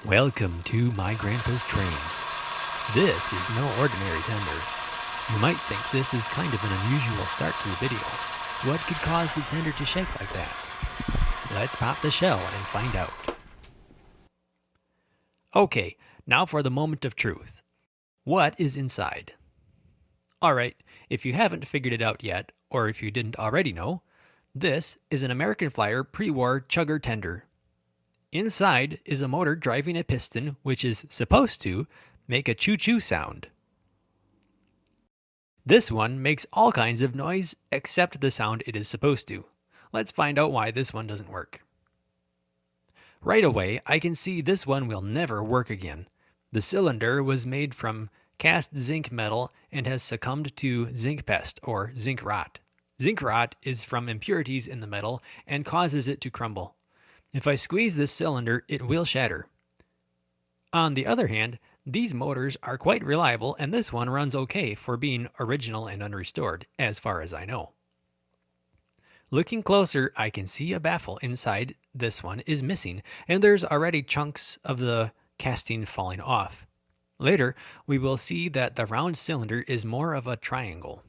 Welcome to my grandpa's train. This is no ordinary tender. You might think this is kind of an unusual start to the video. What could cause the tender to shake like that? Let's pop the shell and find out. Okay, now for the moment of truth. What is inside? Alright, if you haven't figured it out yet, or if you didn't already know, this is an American Flyer pre-war chugger tender. Inside is a motor driving a piston which is supposed to make a choo-choo sound. This one makes all kinds of noise except the sound it is supposed to. Let's find out why this one doesn't work. Right away, I can see this one will never work again. The cylinder was made from cast zinc metal and has succumbed to zinc pest or zinc rot. Zinc rot is from impurities in the metal and causes it to crumble. If I squeeze this cylinder, it will shatter. On the other hand, these motors are quite reliable and this one runs okay for being original and unrestored, as far as I know. Looking closer, I can see a baffle inside this one is missing, and there's already chunks of the casting falling off. Later, we will see that the round cylinder is more of a triangle.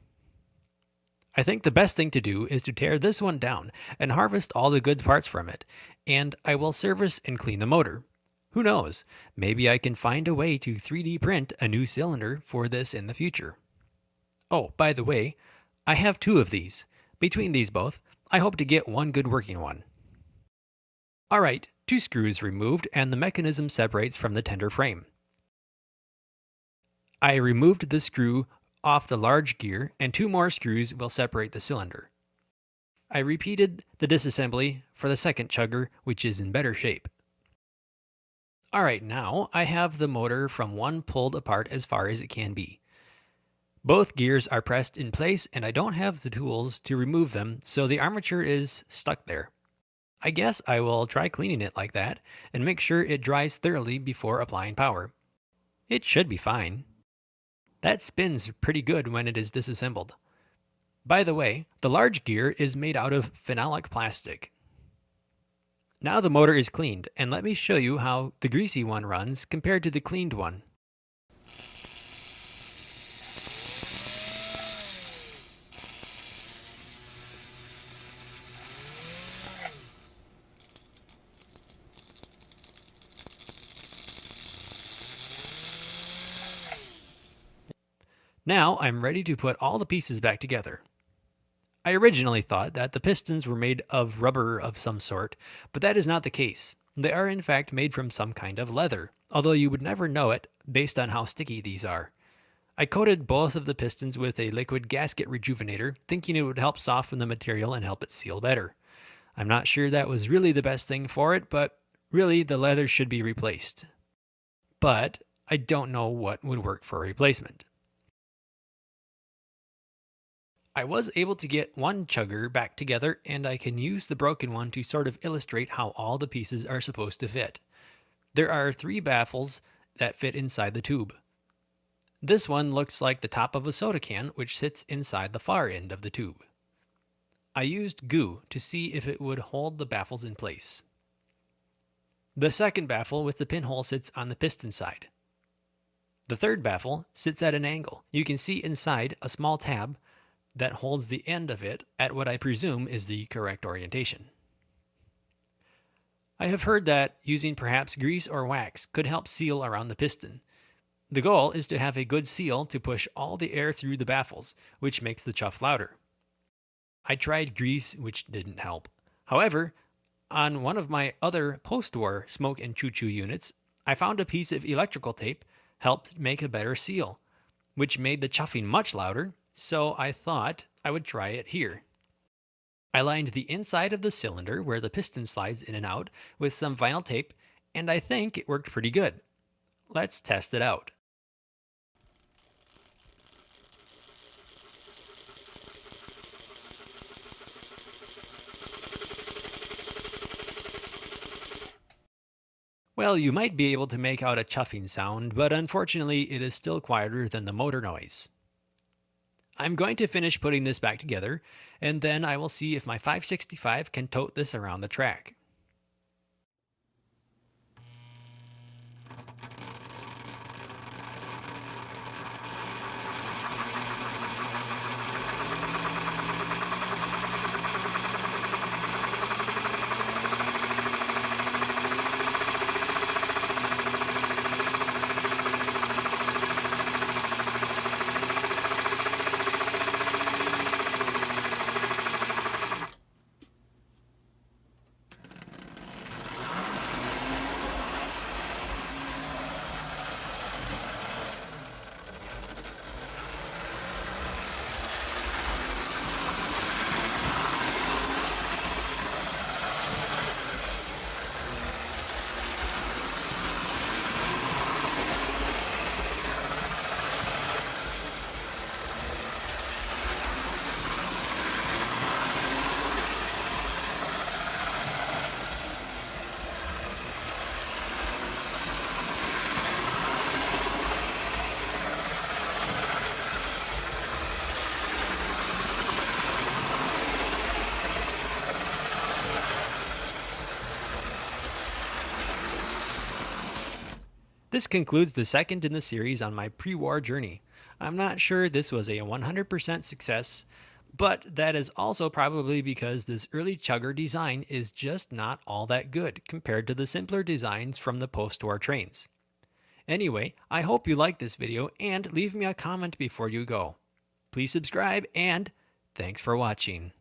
I think the best thing to do is to tear this one down and harvest all the good parts from it, and I will service and clean the motor. Who knows, maybe I can find a way to 3D print a new cylinder for this in the future. Oh, by the way, I have two of these. Between these both, I hope to get one good working one. Alright, 2 screws removed and the mechanism separates from the tender frame. I removed the screw off the large gear and 2 more screws will separate the cylinder. I repeated the disassembly for the second chugger, which is in better shape. Alright, now I have the motor from one pulled apart as far as it can be. Both gears are pressed in place and I don't have the tools to remove them, so the armature is stuck there. I guess I will try cleaning it like that and make sure it dries thoroughly before applying power. It should be fine. That spins pretty good when it is disassembled. By the way, the large gear is made out of phenolic plastic. Now the motor is cleaned, and let me show you how the greasy one runs compared to the cleaned one. Now I'm ready to put all the pieces back together. I originally thought that the pistons were made of rubber of some sort, but that is not the case. They are in fact made from some kind of leather, although you would never know it based on how sticky these are. I coated both of the pistons with a liquid gasket rejuvenator, thinking it would help soften the material and help it seal better. I'm not sure that was really the best thing for it, but really the leather should be replaced. But I don't know what would work for a replacement. I was able to get one chugger back together and I can use the broken one to sort of illustrate how all the pieces are supposed to fit. There are 3 baffles that fit inside the tube. This one looks like the top of a soda can which sits inside the far end of the tube. I used glue to see if it would hold the baffles in place. The second baffle with the pinhole sits on the piston side. The third baffle sits at an angle. You can see inside a small tab that holds the end of it at what I presume is the correct orientation. I have heard that using perhaps grease or wax could help seal around the piston. The goal is to have a good seal to push all the air through the baffles, which makes the chuff louder. I tried grease, which didn't help. However, on one of my other post-war smoke and choo-choo units, I found a piece of electrical tape helped make a better seal, which made the chuffing much louder, so I thought I would try it here. I lined the inside of the cylinder where the piston slides in and out with some vinyl tape, and I think it worked pretty good. Let's test it out. Well, you might be able to make out a chuffing sound, but unfortunately it is still quieter than the motor noise. I'm going to finish putting this back together, and then I will see if my 565 can tote this around the track. This concludes the second in the series on my pre-war journey. I'm not sure this was a 100% success, but that is also probably because this early chugger design is just not all that good compared to the simpler designs from the post-war trains. Anyway, I hope you liked this video and leave me a comment before you go. Please subscribe and thanks for watching.